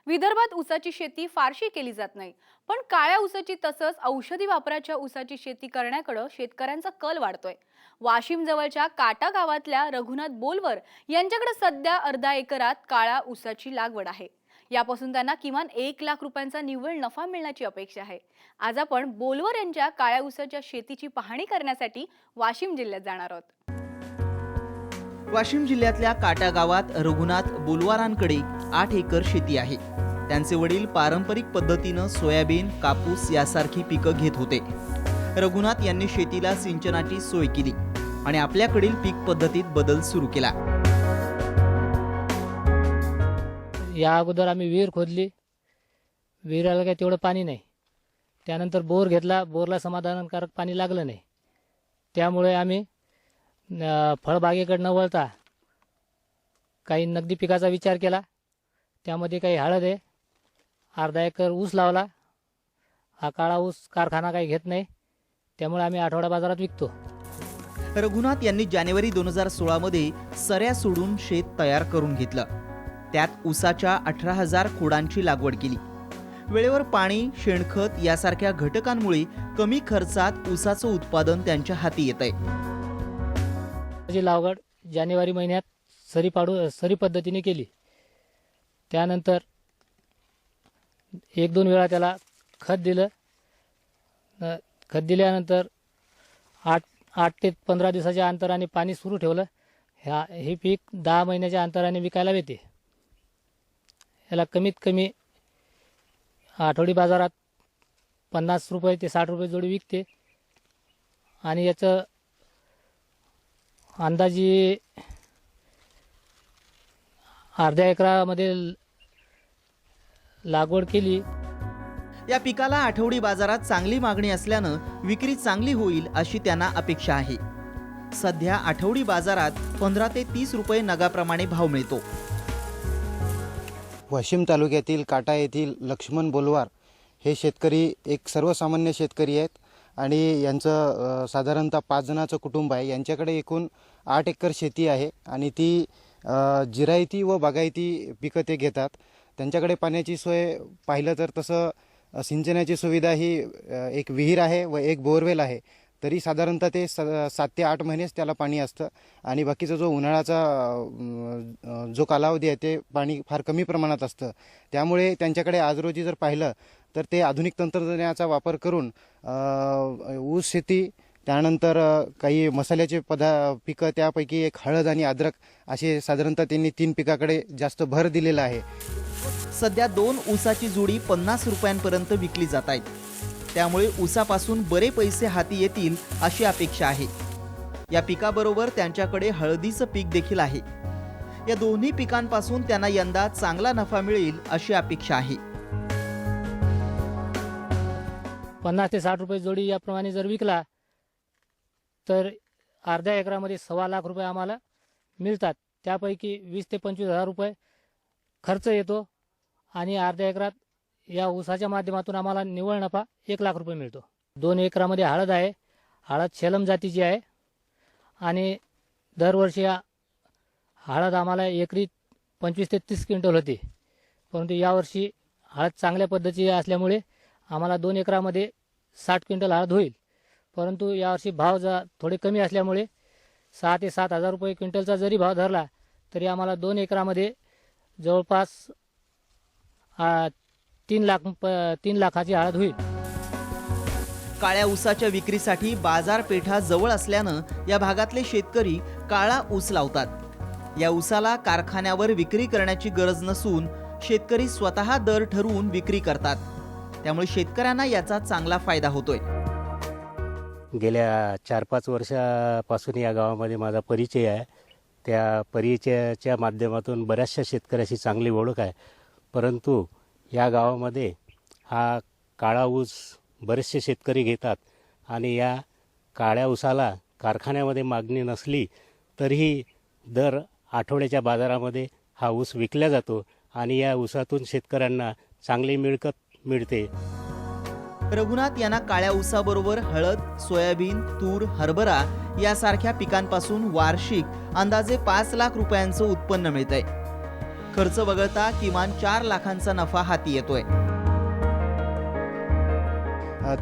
विदर्भात ऊसाची शेती फारशी केली जात नाही, पण काळ्या ऊसाची तसंच औषधी वापराच्या ऊसाची शेती करण्याकडे शेतकऱ्यांचा कल वाढतोय। वाशिम जवळच्या काटा गावातल्या रघुनाथ बोलवर यांच्याकडे सध्या अर्धा एकरात काळ्या ऊसाची लागवड आहे। यापासून त्यांना किमान 1 लाख रुपयांचा निव्वळ नफा मिळण्याची अपेक्षा आहे। आज आपण बोलवर यांच्या काळ्या ऊसाच्या शेतीची पाहणी करण्यासाठी वाशिम जिल्ह्यात जाणार आहोत। वाशिम जिल्ह्यातल्या काटा गावात रघुनाथ बोलवारांकडे 8 एकर शेती आहे। त्यांचे वडील पारंपरिक पद्धतीने सोयाबीन, कापूस यासारखी पिकं घेत होते। रघुनाथ यांनी शेतीला सिंचनाची सोय केली आणि आपल्याकडील पीक पद्धतीत बदल सुरू केला। या अगोदर आम्ही विहीर खोदली, विहिराला काही तेवढं पाणी नाही। त्यानंतर बोर घेतला, बोरला समाधानकारक पाणी लागलं नाही। त्यामुळे आम्ही फळबागेकडे न वळता काही नगदी पिकाचा विचार केला। त्यामध्ये काही हळद आहे, अर्धा एकर ऊस लावला। हा काळा ऊस कारखाना काही घेत नाही, त्यामुळे आम्ही आठवडा बाजारात विकतो। रघुनाथ यांनी जानेवारी 2016 मध्ये सऱ्या सोडून शेत तयार करून घेतलं। त्यात ऊसाच्या 18,000 खोडांची लागवड केली। वेळेवर पाणी, शेणखत यासारख्या घटकांमुळे कमी खर्चात ऊसाचं उत्पादन त्यांच्या हाती येतंय। जी लागवड जानेवारी महिन्यात सरी पद्धतीने केली। त्यानंतर 1-2 वेळा त्याला खत दिलं। खत दिल्यानंतर 8 ते 15 दिवसाच्या अंतराने पाणी सुरू ठेवलं। हे पीक 10 महिन्याच्या अंतराने विकायला येते। याला कमीत कमी आठवडी बाजारात 50 रुपये ते 60 रुपये जोडी विकते आणि याचं अंदाजे अर्ध्या एकरामध्ये लागवड केली। या पिकाला आठवडी बाजारात चांगली मागणी असल्यानं विक्री चांगली होईल अशी त्यांना अपेक्षा आहे। सध्या आठवडी बाजारात 15 ते 30 रुपये नगाप्रमाणे भाव मिळतो। वाशिम तालुक्यातील काटा येथील लक्ष्मण बोलवार हे शेतकरी एक सर्वसामान्य शेतकरी आहेत आणि यांचं साधारणतः 5 जणांचं कुटुंब आहे। यांच्याकडे एकूण 8 एकर शेती आहे आणि ती जिरायती व बागायती पिकं ते घेतात। त्यांच्याकडे पाण्याची सोय पाहिलं तर तसं सिंचनाची सुविधा ही एक विहीर आहे व एक बोरवेल आहे। तरी साधारणतः ते 7 ते 8 महिनेच त्याला पाणी असतं आणि बाकीचा जो उन्हाळ्याचा जो कालावधी आहे ते पाणी फार कमी प्रमाणात असतं। त्यामुळे त्यांच्याकडे आज रोजी जर पाहिलं तर ते आधुनिक तंत्रज्ञानाचा वापर करून ऊस शेती, त्यानंतर काही मसाल्याचे पिकं, त्यापैकी एक हळद आणि अद्रक असे साधारणतः त्यांनी 3 पिकाकडे जास्त भर दिलेला आहे। सध्या 2 ऊसाची जोडी 50 रुपयांपर्यंत विकली जात आहेत। त्यामुळे ऊसापासून बरे पैसे हाती येतील अशी अपेक्षा आहे। या पिकाबरोबर त्यांच्याकडे हळदीचं पीक देखील आहे। या दोन्ही पिकांपासून त्यांना यंदा चांगला नफा मिळेल अशी अपेक्षा आहे। 50 ते 60 रुपये जोडी याप्रमाणे जर विकला तर अर्ध्या एकरामध्ये 1.25 लाख रुपये आम्हाला मिळतात। त्यापैकी 20 ते 25 हजार रुपये खर्च येतो आणि अर्ध्या एकरात या ऊसाच्या माध्यमातून आम्हाला निव्वळ नफा 1 लाख रुपये मिळतो। 2 एकरामध्ये हळद आहे। हळद शेलम जातीची आहे आणि दरवर्षी हळद आम्हाला एकरी 25 ते 30 क्विंटल होते। परंतु यावर्षी हळद चांगल्या पद्धतीची असल्यामुळे आम्हाला 2 एकरामध्ये 60 क्विंटल हळद होईल। परंतु यावर्षी भाव थोडे कमी असल्यामुळे 6 ते 7 हजार रुपये क्विंटलचा जरी भाव धरला तरी आम्हाला 2 एकरामध्ये जवळपास 3 लाखाची हळद होईल। काळ्या ऊसाच्या विक्रीसाठी बाजारपेठा जवळ असल्यानं या भागातले शेतकरी काळा ऊस लावतात। या ऊसाला कारखान्यावर विक्री करण्याची गरज नसून शेतकरी स्वतः दर ठरवून विक्री करतात। त्यामुळे शेतकऱ्यांना याचा चांगला फायदा होतोय। गेल्या 4-5 वर्षापासून या गावामध्ये माझा परिचय आहे। त्या परिचयाच्या माध्यमातून बऱ्याचशा शेतकऱ्याशी चांगली ओळख आहे। परंतु या गावामध्ये हा काळा ऊस बरेचसे शेतकरी घेतात आणि या काळ्या ऊसाला कारखान्यामध्ये मागणी नसली तरीही दर आठवड्याच्या बाजारामध्ये हा ऊस विकला जातो आणि या ऊसातून शेतकऱ्यांना चांगली मिळकत मिळते। रघुनाथ यांना काळ्या ऊसाबरोबर हळद, सोयाबीन, तूर, हरभरा यासारख्या पिकांपासून वार्षिक अंदाजे 5 लाख रुपयांचं उत्पन्न मिळतंय। खर्च वगळता किमान 4 लाखांचा नफा हाती येतोय.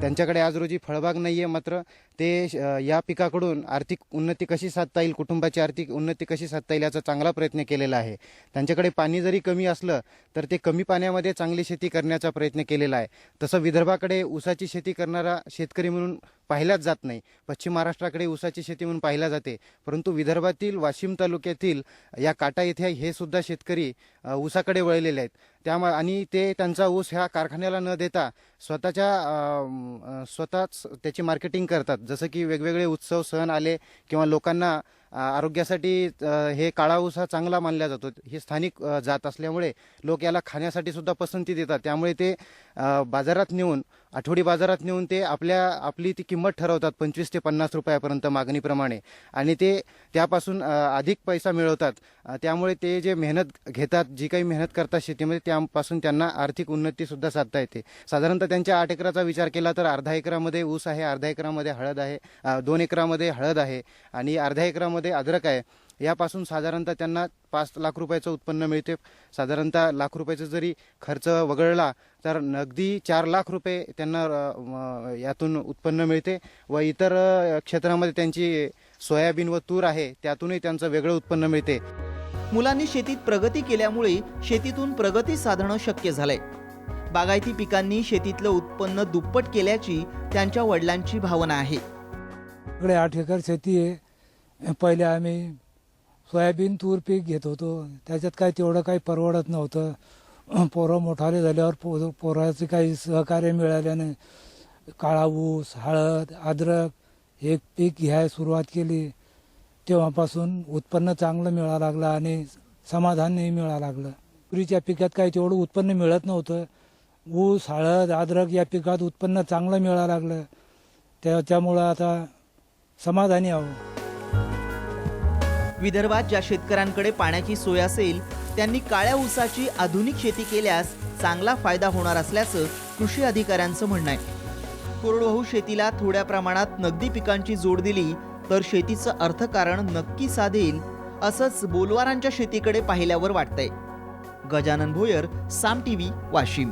त्यांच्याकडे आज रोजी फळबाग नाही आहे, मात्र ते या पिकाकडून आर्थिक उन्नती कशी साधता येईल, कुटुंबाची आर्थिक उन्नती कशी साधता येईल याचा चांगला प्रयत्न केलेला आहे. त्यांच्याकडे पाणी जरी कमी असलं तर ते कमी पाण्यामध्ये चांगली शेती करण्याचा प्रयत्न केलेला आहे. तसं विदर्भाकडे ऊसाची शेती करणारा शेतकरी म्हणून पाहिलाच जात नाही. पश्चिम महाराष्ट्राकडे ऊसाची शेती म्हणून पाहिला जाते, परंतु विदर्भातील वाशिम तालुक्यातील या काटा येथे हे सुद्धा शेतकरी ऊसाकडे वळलेले आहेत. त्यामुळे आणि ते त्यांचा ऊस ह्या कारखान्याला न देता स्वतःच त्याची मार्केटिंग करतात. जसं की वेगवेगळे उत्सव सण आले किंवा लोकांना आरोग्यासाठी हे काळा ऊस हा चांगला मानला जातो. ही स्थानिक जात असल्यामुळे लोक याला खाण्यासाठी सुद्धा पसंती देतात. त्यामुळे ते बाजारात नेऊन आठवडी बाजारात नेऊन ते आपली ती किंमत ठरवतात 25 ते 50 रुपयापर्यंत मागणीप्रमाणे, आणि ते त्यापासून अधिक पैसा मिळवतात. त्यामुळे ते जे मेहनत घेतात, जी काही मेहनत करतात शेतीमध्ये, त्यापासून त्यांना आर्थिक उन्नती सुद्धा साधता येते. साधारणतः त्यांच्या 8 एकराचा विचार केला तर अर्धा एकरामध्ये ऊस आहे, अर्धा एकरामध्ये हळद आहे, 2 एकरामध्ये हळद आहे आणि अर्ध्या एकरामध्ये अद्रक आहे. यापासून साधारणतः त्यांना 5 लाख रुपयाचं उत्पन्न मिळते. साधारणतः लाख रुपयाचा जरी खर्च वगळला तर नगदी 4 लाख रुपये त्यांना यातून उत्पन्न मिळते. व इतर क्षेत्रामध्ये त्यांची सोयाबीन व तूर आहे, त्यातूनही त्यांचं वेगळं उत्पन्न मिळते. मुलांनी शेतीत प्रगती केल्यामुळे शेतीतून प्रगती साधणं शक्य झालंय. बागायती पिकांनी शेतीतलं उत्पन्न दुप्पट केल्याची त्यांच्या वडिलांची भावना आहे. इकडे 8 एकर शेती आहे. पहिले आम्ही सोयाबीन तूर पीक घेत होतो, त्याच्यात काय तेवढं काही परवडत नव्हतं. पोरं मोठाले झाल्यावर पोराचे काही सहकार्य मिळाल्याने काळा ऊस, हळद, अद्रक हे पीक घ्यायला सुरुवात केली. तेव्हापासून उत्पन्न चांगलं मिळायला लागलं आणि समाधानही मिळायला लागलं. तुरीच्या पिकात काही तेवढं उत्पन्न मिळत नव्हतं. ऊस, हळद, अद्रक या पिकात उत्पन्न चांगलं मिळायला लागलं. त्याच्यामुळं आता समाधानी आहोत. विदर्भात ज्या शेतकऱ्यांकडे पाण्याची सोय असेल त्यांनी काळ्या ऊसाची आधुनिक शेती केल्यास चांगला फायदा होणार असल्याचं कृषी अधिकाऱ्यांचं म्हणणं आहे. कोरडवाहू शेतीला थोड्या प्रमाणात नगदी पिकांची जोड दिली तर शेतीचं अर्थकारण नक्की साधेल, असंच बोलवारांच्या शेतीकडे पाहिल्यावर वाटतंय. गजानन भोयर, साम टीव्ही, वाशिम.